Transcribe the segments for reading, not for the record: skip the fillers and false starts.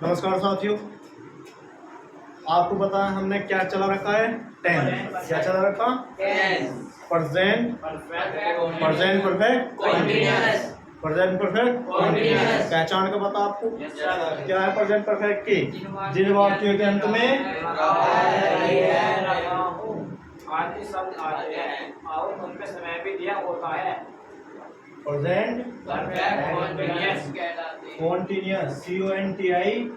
नमस्कार साथियों, आपको पता है हमने क्या चला रखा है? टेंस। क्या चला रखा? प्रेजेंट परफेक्ट प्रेजेंट परफेक्ट पहचान का पता आपको क्या है? प्रेजेंट परफेक्ट की जिन वाक्यों के अंत में आदि शब्द आते हैं और उनमें समय भी दिया होता है। प्रेजेंट परफेक्ट कॉन्टिन्यूअस कहलाते हैं। कॉन्टिन्यूअस CONTINUOUS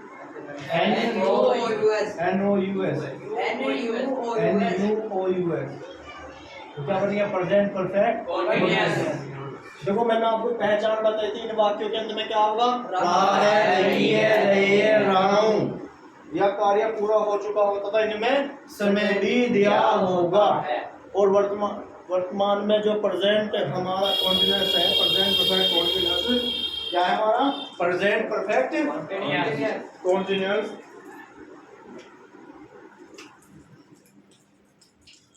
तो क्या बन गया? Present perfect continuous. देखो मैंने आपको पहचान बताई थी, इन वाक्यों के अंत में क्या होगा? रहा है, रही है, रहे है, रहा हूं। यह कार्य पूरा हो चुका होता था, इनमें समय भी दिया होगा। और वर्तमान में जो प्रेजेंट हमारा कॉन्टिन्यूअस है, प्रेजेंट परफेक्ट कॉन्टिन्यूअस क्या है हमारा? Present perfect continuous.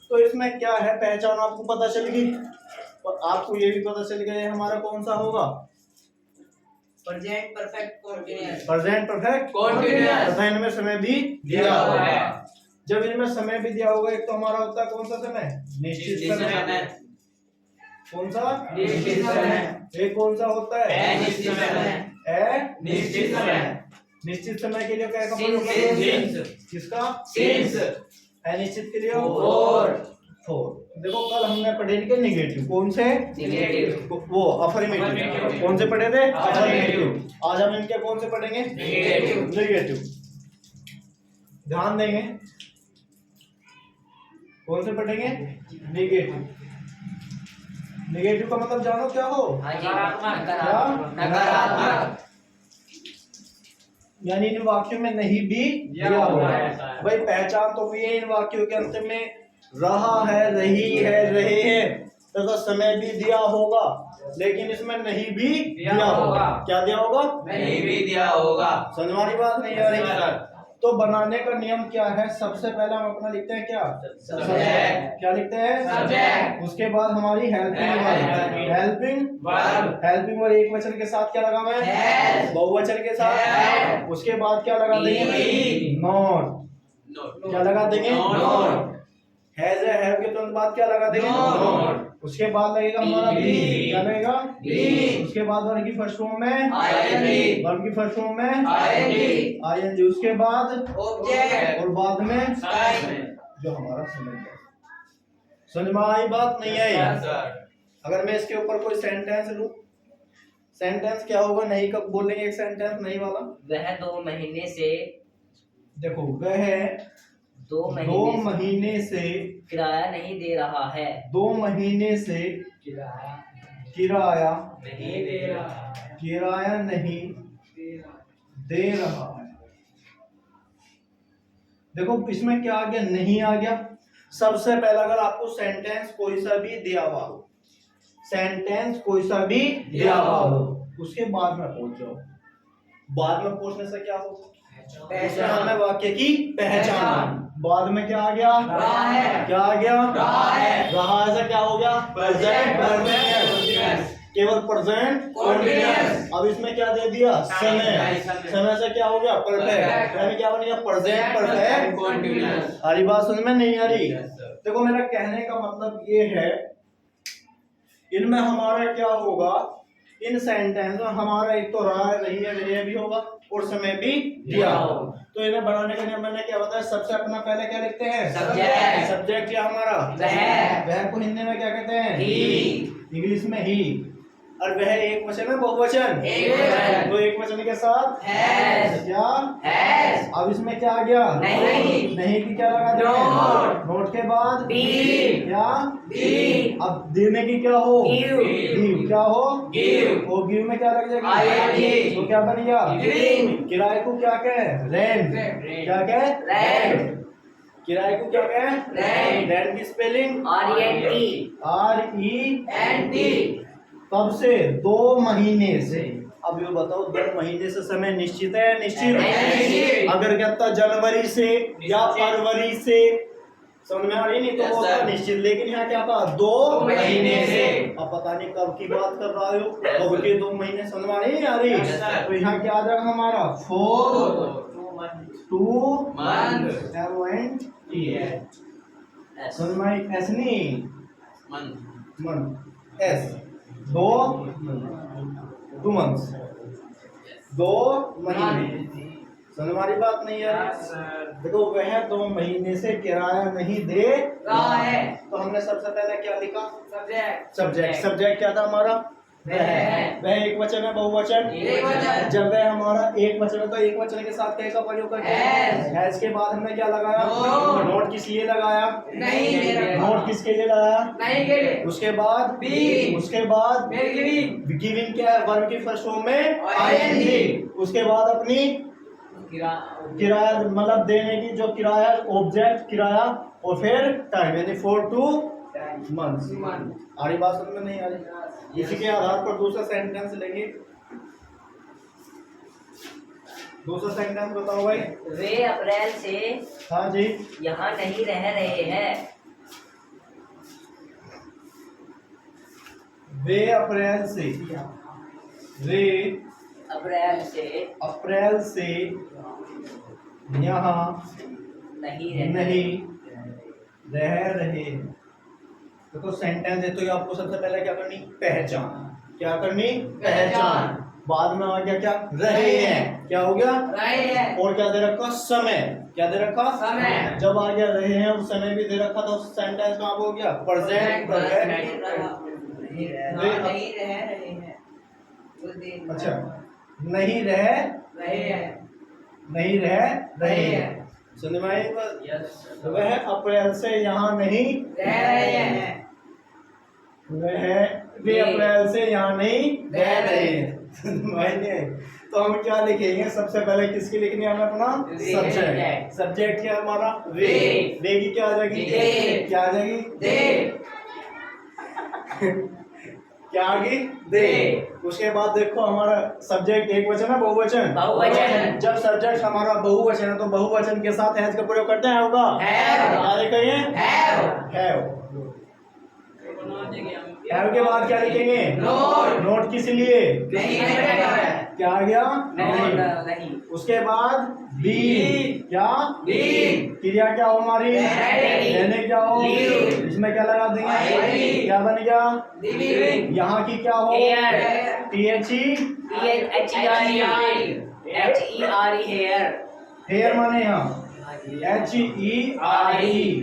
तो इसमें क्या है? पहचान आपको पता चल गई और आपको ये भी पता चल गया हमारा कौन सा होगा? Present perfect continuous. Present perfect continuous तथा इनमें समय भी दिया होगा। जब इनमें समय भी दिया होगा, एक तो हमारा होता है कौन सा समय? निश्चित समय। कौन सा? निश्चित समय। एक कौन सा होता है? निश्चित समय। निश्चित समय। निश्चित समय के लिए क्या का प्रयोग सिंस। करेंगे? किसका? सिंस। अनिश्चित के लिए फोर। देखो कल हमने पढ़े थे निगेटिव। कौन से? निगेटिव। वो अफर्मेटिव। कौन से पढ़े थे? अफर्मेटिव। आज हम इनके कौन से पढ़ेंगे? निगेटिव। ध्यान देंगे कौन से पढ़ेंगे? निगेटिव। निगेटिव का मतलब जानो क्या हो? नकारात्मक। यानी इन वाक्यों में नहीं भी दिया होगा। भाई पहचान तो भी है, इन वाक्यों के अंत में रहा है, रही है, रहे हैं तथा समय भी दिया होगा, लेकिन इसमें नहीं भी दिया होगा। क्या दिया होगा? नहीं भी दिया होगा। समझ वाली बात नहीं आ रही? तो बनाने का नियम क्या है? सबसे पहले हम अपना लिखते हैं क्या? सब्जेक्ट। क्या लिखते हैं? सब्जेक्ट। उसके बाद हमारी हेल्पिंग वर्ब। हेल्पिंग वर्ब एक वचन के साथ क्या लगा हुआ है? बहुवचन के साथ। उसके बाद क्या लगा देंगे? नॉट। क्या लगा देंगे? हैज है, हैव के तुरंत बाद क्या लगा देंगे? नॉट। उसके बाद लगेगा हमारा बी। क्या लगेगा? बी। उसके बाद वर्ब की फर्स्ट फॉर्म में आईएनजी। वर्ब की फर्स्ट फॉर्म में आईएनजी। उसके बाद ऑब्जेक्ट और बाद में साइन। जो हमारा समझ में आई बात नहीं आई? अगर मैं इसके ऊपर कोई सेंटेंस लूं, सेंटेंस क्या होगा? नहीं कब बोलेंगे एक सेंटेंस नहीं वाला? वह 2 महीने से देखो वह 2 महीने से किराया नहीं दे रहा है। 2 महीने से किराया नहीं दे रहा। किराया नहीं दे रहा है। देखो इसमें क्या आ गया? नहीं आ गया। सबसे पहला अगर आपको सेंटेंस कोई सा भी दिया हुआ हो, सेंटेंस कोई सा भी दिया हुआ हो, उसके बाद में पहुंच जाओ। बाद में पहुंचने से क्या होगा? पहचान है, वाक्य की पहचान। बाद में क्या आ गया? रहा है। क्या आ गया? रहा है। रहा ऐसा क्या हो गया? Present perfect. केवल प्रेजेंट कॉन्टिन्यूअस। अब इसमें क्या दे दिया? समय। समय से क्या हो गया? परफेक्ट। यानी क्या बन गया? Present perfect continuous. हरी बात समझ में नहीं आ रही? देखो मेरा कहने का मतलब ये है, इनमें हमारा क्या होगा? इन सेंटेंस में हमारा एक तो रहा है, रही है, रहे भी होगा और समय भी दिया होगा। तो इन्हें बनाने का नियम मैंने क्या बताया? सबसे अपना पहले क्या लिखते हैं? सब्जेक्ट। सब्जेक्ट क्या हमारा? वह को हिंदी में क्या कहते हैं? इंग्लिश में ही। और वह एक वचन है, बहुवचन? तो एक वचन के साथ क्या? अब इसमें क्या आ गया? नहीं की क्या लगा देंगे? नोट के बाद क्या? अब देने की क्या हो? गिव। क्या हो? और गिव में क्या लग जाएगा? ING। तो क्या बन गया? किराए को क्या कहें? रेंट। क्या कहें? किराए को क्या कहें? रेंट की स्पेलिंग RENT। कब से? 2 महीने से। अब ये बताओ 2 महीने से समय निश्चित है? निश्चित। अगर कहता जनवरी से या फरवरी से समझ में आ रही? नहीं तो Yes, वो sir. था निश्चित, लेकिन यहाँ क्या था? 2 महीने से। अब पता नहीं कब की बात कर रहा हो, कब के 2 महीने, समझ में आ रही? नहीं आ रही? Yes, sir. तो यहाँ क्या आ जाएगा हमारा? 4 2 month. समझ में आई? एस नहीं, मन एस 2 मंथ्स, 2 महीने। समझ में आ रही बात नहीं यार? देखो वह 2 महीने से किराया नहीं दे रहा है। तो हमने सबसे पहले क्या लिखा? सब्जेक्ट सब्जेक्ट क्या था हमारा? वह एक वचन है, बहुवचन? एकवचन। जब वह हमारा एक वचन है तो एक वचन के साथ क्या का प्रयोग करते हैं? हैज के बाद हमने क्या लगाया? नोट। नोट किस लिए लगाया? नहीं दे रहा। नोट किसके लिए लगाया? नहीं के लिए। उसके बाद Be। उसके बाद गिविंग गिविंग क्या है? वर्ब की फर्स्ट फॉर्म में ing। उसके बाद अपनी किराया मतलब देने की जो किराया, ऑब्जेक्ट किराया, और फिर टाइम, यानी 4 2 मंथ्स। आ रही बात समझ में नहीं आ रही? इसी के आधार पर दूसरा सेंटेंस लेंगे। दूसरा सेंटेंस बताओ भाई। वे अप्रैल से हाँ जी, यहाँ नहीं रह रहे हैं। वे अप्रैल से, वे अप्रैल से यहाँ नहीं नहीं रह रहे। देखो सेंटेंस है तो ये आपको सबसे पहले क्या करनी? पहचान। क्या करनी? पहचान। बाद में आ गया क्या? रहे हैं। क्या हो गया? रहे हैं। और क्या दे रखा? समय। क्या दे रखा? समय। जब आ गया रहे हैं और समय भी दे रखा तो सेंटेंस कहाँ हो गया? Present perfect. नहीं रह रहे हैं। अच्छा, नहीं रह रहे हैं। सुन में आई बात? वह अप्रैल से यहाँ नहीं वे अप्रैल से यहाँ नहीं रह रहे हैं। तो हम क्या लिखेंगे? सबसे पहले किसकी लिखनी है हमें? अपना सब्जेक्ट। सब्जेक्ट क्या है हमारा? वे की क्या आ जाएगी? क्या आ जाएगी? क्या आ गई? दे। उसके बाद देखो हमारा सब्जेक्ट एक वचन है, बहुवचन? बहुवचन। जब सब्जेक्ट हमारा बहुवचन है तो बहुवचन के साथ हैज का प्रयोग करते हैं। होगा Have। कहिए हैव के बाद क्या लिखेंगे? नोट किस लिए? क्या आ गया? नहीं। उसके बाद बी। क्या? क्रिया क्या हो हमारी? रहने क्या हो? इसमें क्या लगा देंगे? क्या बन गया? यहाँ की क्या हो? हेयर माने यहाँ, HERE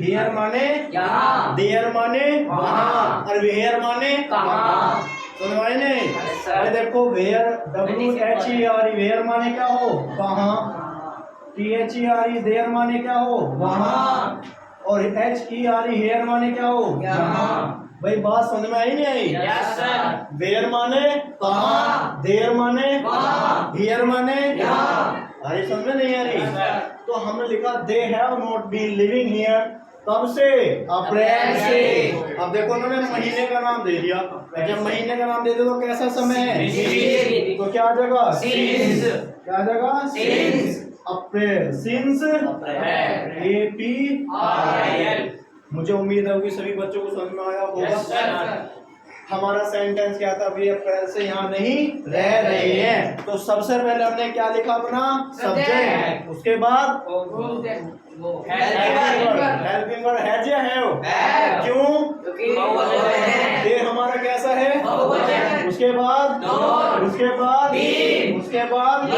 हेयर माने यहाँ। देयर माने वहाँ, और वेयर माने कहाँ। समझ में आई नहीं? Yes, sir। भाई देखो वेयर WHERE वेयर माने क्या हो? कहाँ। THERE देयर माने क्या हो? वहाँ। और HERE हेयर माने क्या हो? यहाँ। भाई बात समझ में आई नहीं आई? Yes, sir। वेयर माने कहाँ, देयर माने वहाँ, हियर माने यहाँ। अरे समझ में नहीं आ रही? Yes, sir। तो हमने लिखा they have not been living here. कब से? अप्रैल से। अब देखो उन्होंने महीने का नाम दे दिया। जब महीने का नाम दे दिया तो कैसा समय है? तो क्या आ जाएगा? Since। क्या आ जाएगा? Since। April. Since April. APRIL। मुझे उम्मीद है कि सभी बच्चों को समझ में आया होगा। हमारा सेंटेंस क्या था? वे अप्रैल से यहाँ नहीं रह रहे हैं। तो सबसे पहले हमने क्या लिखा? अपना सब्जेक्ट। उसके बाद हेल्पिंग वर्ब हैज या हैव? क्यों? ये हमारा कैसा है? बहुवचन। उसके बाद नोट। उसके बाद बी। उसके बाद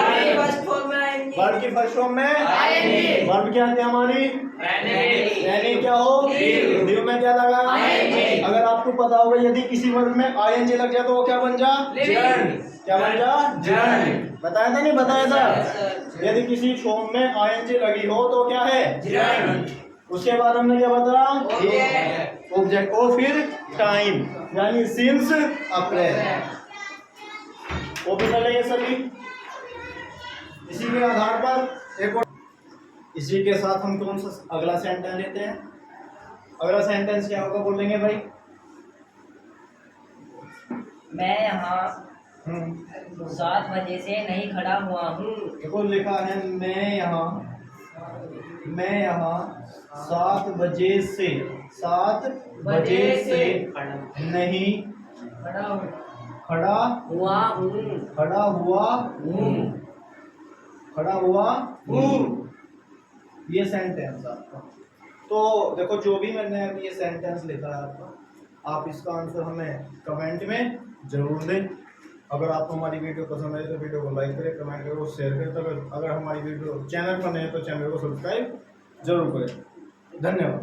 वर्ब की फर्स्ट फॉर्म में ING। वर्ब क्या है हमारी? रहने क्या हो? Live। लिव में क्या लगा? ING। अगर आपको पता होगा यदि किसी वर्ब में ING लग जाए तो वो क्या बन जा? Living। क्या बन जा? Gerund। बताया था नहीं बताया था? Yes, यदि किसी फॉर्म में ING लगी हो तो क्या है? Gerund। उसके बाद हमने क्या बताया? Object। ऑब्जेक्ट। और फिर टाइम यानी सिंस अप्रैल। वो भी चलेंगे सभी। इसी के आधार पर एक और, इसी के साथ हम कौन सा अगला सेंटेंस लेते हैं? अगला सेंटेंस क्या होगा बोलेंगे भाई? मैं यहाँ 7 बजे से नहीं खड़ा हुआ हूँ। देखो लिखा है मैं यहाँ मैं यहाँ 7 बजे से नहीं खड़ा हुआ हूँ। ये सेंटेंस आपका। तो देखो जो भी मैंने अभी ये सेंटेंस लिखा है आपका, आप इसका आंसर हमें कमेंट में जरूर दें। अगर आपको हमारी वीडियो पसंद आए तो वीडियो को लाइक करें, कमेंट करें और शेयर करें। तो अगर हमारी वीडियो चैनल पर नए हैं तो चैनल को सब्सक्राइब जरूर करें। धन्यवाद।